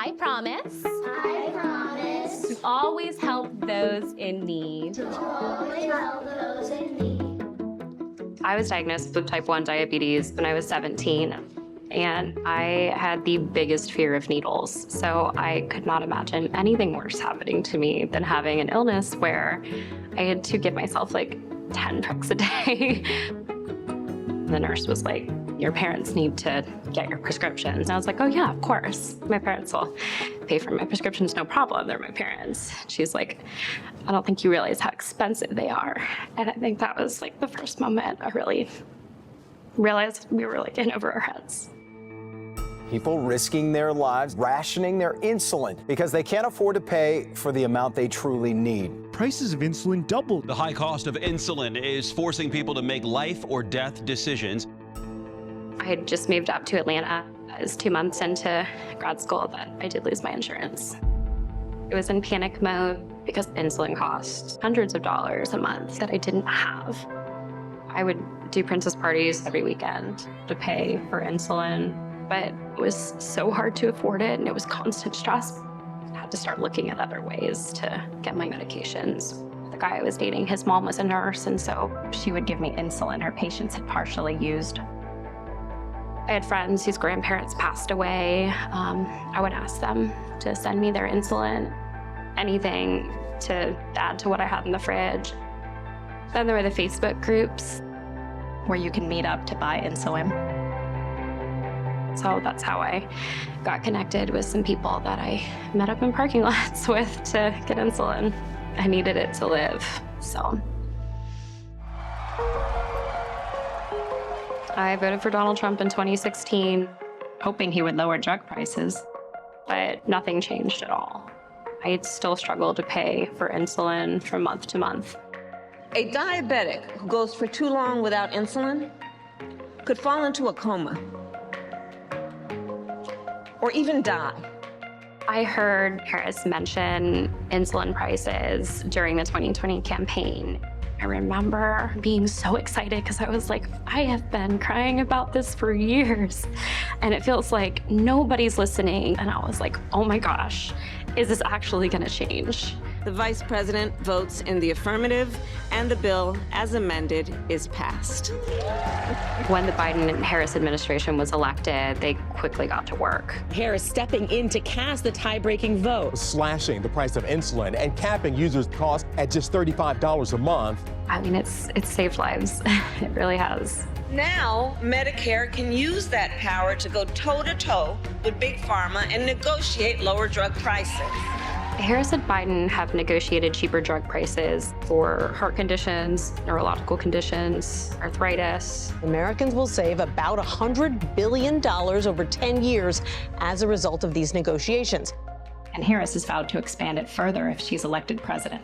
I promise. I promise. To always help those in need. To always help those in need. I was diagnosed with type 1 diabetes when I was 17, and I had the biggest fear of needles. So I could not imagine anything worse happening to me than having an illness where I had to give myself like 10 pricks a day. The nurse was like, your parents need to get your prescriptions. And I was like, oh yeah, of course. My parents will pay for my prescriptions, no problem. They're my parents. She's like, I don't think you realize how expensive they are. And I think that was like the first moment I really realized we were like in over our heads. People risking their lives, rationing their insulin because they can't afford to pay for the amount they truly need. Prices of insulin doubled. The high cost of insulin is forcing people to make life or death decisions. I had just moved up to Atlanta. I was 2 months into grad school that I did lose my insurance. I was in panic mode because insulin cost hundreds of dollars a month that I didn't have. I would do princess parties every weekend to pay for insulin, but it was so hard to afford it and it was constant stress. I had to start looking at other ways to get my medications. The guy I was dating, his mom was a nurse, and so she would give me insulin her patients had partially used. I had friends whose grandparents passed away. I would ask them to send me their insulin, anything to add to what I had in the fridge. Then there were the Facebook groups Where you can meet up to buy insulin. So that's how I got connected with some people that I met up in parking lots with to get insulin. I needed it to live, so. I voted for Donald Trump in 2016, Hoping he would lower drug prices. but nothing changed at all. I still struggle to pay for insulin from month to month. A diabetic who goes for too long without insulin could fall into a coma or even die. I heard Harris mention insulin prices during the 2020 campaign. I remember being so excited because I was like, I have been crying about this for years, and it feels like nobody's listening. And I was like, oh my gosh, is this actually gonna change? The vice president votes in the affirmative, and the bill, as amended, is passed. When the Biden and Harris administration was elected, they quickly got to work. Harris stepping in to cast the tie-breaking vote. Slashing the price of insulin and capping users' costs at just $35 a month. I mean, it's saved lives. It really has. Now, Medicare can use that power to go toe-to-toe with Big Pharma and negotiate lower drug prices. Harris and Biden have negotiated cheaper drug prices for heart conditions, neurological conditions, arthritis. Americans will save about $100 billion over 10 years as a result of these negotiations. And Harris has vowed to expand it further if she's elected president.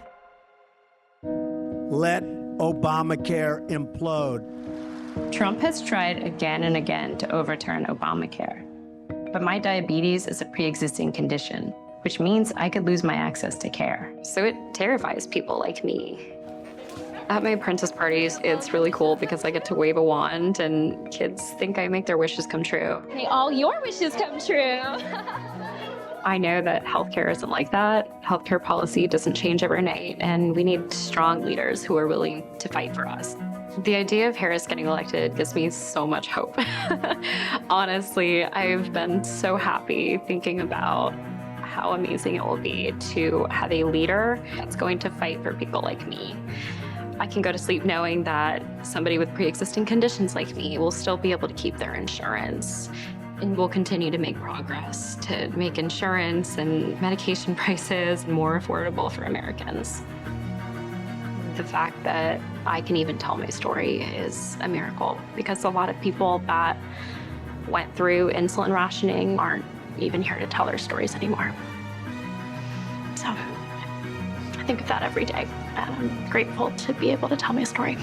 Let Obamacare implode. Trump has tried again and again to overturn Obamacare. But my diabetes is a pre-existing condition, which means I could lose my access to care. So it terrifies people like me. At my princess parties, it's really cool because I get to wave a wand and kids think I make their wishes come true. May all your wishes come true. I know that healthcare isn't like that. Healthcare policy doesn't change overnight, and we need strong leaders who are willing to fight for us. The idea of Harris getting elected gives me so much hope. Honestly, I've been so happy thinking about how amazing it will be to have a leader that's going to fight for people like me. I can go to sleep knowing that somebody with pre-existing conditions like me will still be able to keep their insurance, and will continue to make progress to make insurance and medication prices more affordable for Americans. The fact that I can even tell my story is a miracle, because a lot of people that went through insulin rationing aren't even here to tell their stories anymore. So I think of that every day, and I'm grateful to be able to tell my story.